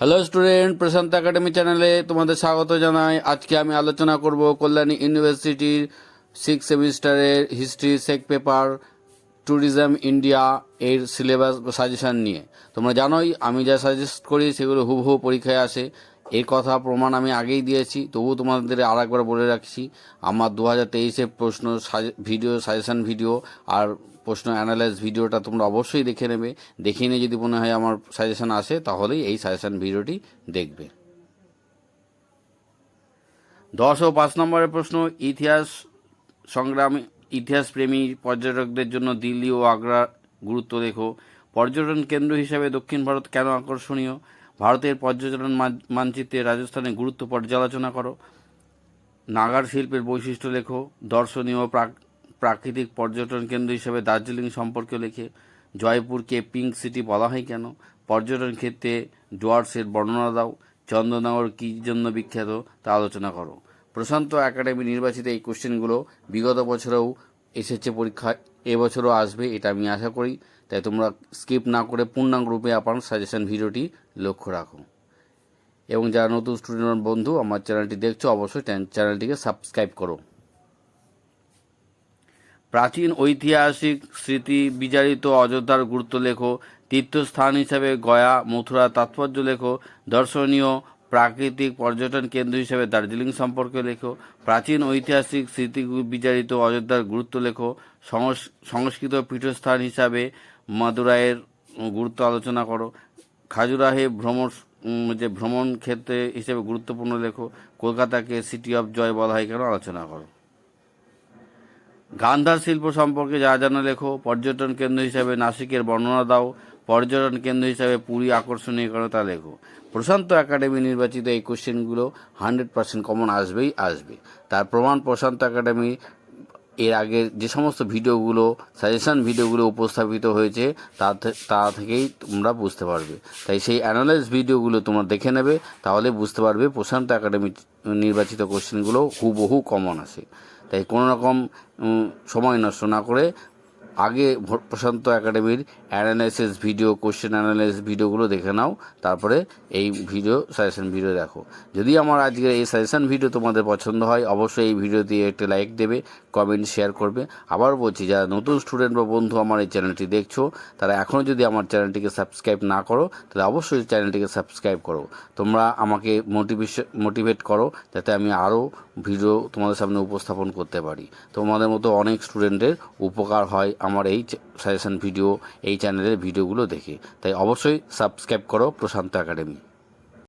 Hello student, প্রশান্ত academy চ্যানেলে তোমাদের স্বাগত জানাই। আজকে আমি আলোচনা করব কল্যাণী ইউনিভার্সিটির 6 সেমিস্টারের হিস্ট্রি সেক পেপার ট্যুরিজম ইন্ডিয়া এর সিলেবাস সাজেশন নিয়ে। তোমরা জানোই আমি যা সাজেস্ট করি সেগুলো হুবহু পরীক্ষায় আসে। এর কথা প্রমাণ আমি আগেই দিয়েছি, তবুও তোমাদের আর একবার বলে রাখছি। আমার 2023-এর প্রশ্ন ভিডিও সাজেশন ভিডিও আর প্রশ্ন অ্যানালাইজ ভিডিওটা তোমরা অবশ্যই দেখে নেবে। দেখে নিয়ে যদি মনে হয় আমার সাজেশন আসে তাহলেই এই সাজেশন ভিডিওটি দেখবে। 10 ও 5 নম্বরের প্রশ্ন, ইতিহাস সংগ্রাম ইতিহাসপ্রেমী পর্যটকদের জন্য দিল্লি ও আগ্রা গুরুত্ব লেখো। পর্যটন কেন্দ্র হিসাবে দক্ষিণ ভারত কেন আকর্ষণীয়? ভারতের পর্যটন মানচিত্রে রাজস্থানের গুরুত্ব পর্যালোচনা করো। নাগার শিল্পের বৈশিষ্ট্য লেখো। দর্শনীয় প্রাকৃতিক পর্যটন কেন্দ্র হিসেবে দার্জিলিং সম্পর্কে লেখে। জয়পুরকে পিঙ্ক সিটি বলা হয় কেন? পর্যটন ক্ষেত্রে ডুয়ার্সের বর্ণনা দাও। চন্দননগর কী জন্য বিখ্যাত তা আলোচনা করো। প্রশান্ত একাডেমি নির্বাচিত এই কোশ্চেনগুলো বিগত বছরেও এসেছে পরীক্ষায়, এবছরও আসবে এটা আমি আশা করি। তাই তোমরা স্কিপ না করে পূর্ণাঙ্গ রূপে আপনার সাজেশন ভিডিওটি লক্ষ্য রাখো। এবং যারা নতুন স্টুডেন্ট বন্ধু আমার চ্যানেলটি দেখছো, অবশ্যই চ্যানেলটিকে সাবস্ক্রাইব করো। প্রাচীন ঐতিহাসিক স্মৃতি বিজারিত অযোধ্যার গুরুত্ব লেখো। তীর্থস্থান হিসাবে গয়া মথুরা তাৎপর্য লেখো। দর্শনীয় প্রাকৃতিক পর্যটন কেন্দ্র হিসেবে দার্জিলিং সম্পর্কে লেখো। প্রাচীন ঐতিহাসিক স্মৃতি বিজারিত অযোধ্যার গুরুত্ব লেখো। সংস্কৃত পীঠস্থান হিসাবে মাদুরাইয়ের গুরুত্ব আলোচনা করো। খাজুরাহে ভ্রমণ ক্ষেত্রে হিসেবে গুরুত্বপূর্ণ লেখো। কলকাতাকে সিটি অফ জয় বলা হয় কেন আলোচনা করো। গান্ধার শিল্প সম্পর্কে যা জানো লেখো। পর্যটন কেন্দ্র হিসাবে নাসিকের বর্ণনা দাও। পর্যটন কেন্দ্র হিসাবে পুরী আকর্ষণীয় কেন তা লেখো। প্রশান্ত একাডেমি নির্বাচিত এই কোশ্চেনগুলো 100% কমন আসবে। তার প্রমাণ প্রশান্ত একাডেমি এর আগের যে সমস্ত ভিডিওগুলো সাজেশন ভিডিওগুলো উপস্থাপিত হয়েছে তা থেকেই তোমরা বুঝতে পারবে। তাই সেই অ্যানালাইজ ভিডিওগুলো তোমরা দেখে নেবে, তাহলে বুঝতে পারবে প্রশান্ত একাডেমি নির্বাচিত কোশ্চেনগুলো হুবহু কমন আসে। তাই কোনো রকম সময় নষ্ট না করে আগে প্রশান্ত একাডেমির অ্যানালাইসিস ভিডিও কোশ্চেন অ্যানালাইসিস ভিডিওগুলো দেখে নাও, তারপরে এই সাজেশন ভিডিও দেখো। যদি আমার আজকের এই সাজেশন ভিডিও তোমাদের পছন্দ হয়, অবশ্যই এই ভিডিও দিয়ে একটি লাইক দেবে, কমেন্ট শেয়ার করবে। আবার বলছি, যারা নতুন স্টুডেন্ট বা বন্ধু আমার এই চ্যানেলটি দেখছো, তারা এখনও যদি আমার চ্যানেলটিকে সাবস্ক্রাইব না করো, তাহলে অবশ্যই চ্যানেলটিকে সাবস্ক্রাইব করো। তোমরা আমাকে মোটিভেট করো যাতে আমি আরও ভিডিও তোমাদের সামনে উপস্থাপন করতে পারি। তোমাদের মতো অনেক স্টুডেন্টের উপকার হয় আমার এই সাজেশন ভিডিও, এই চ্যানেলের ভিডিওগুলো দেখে। তাই অবশ্যই সাবস্ক্রাইব করো প্রশান্ত একাডেমি।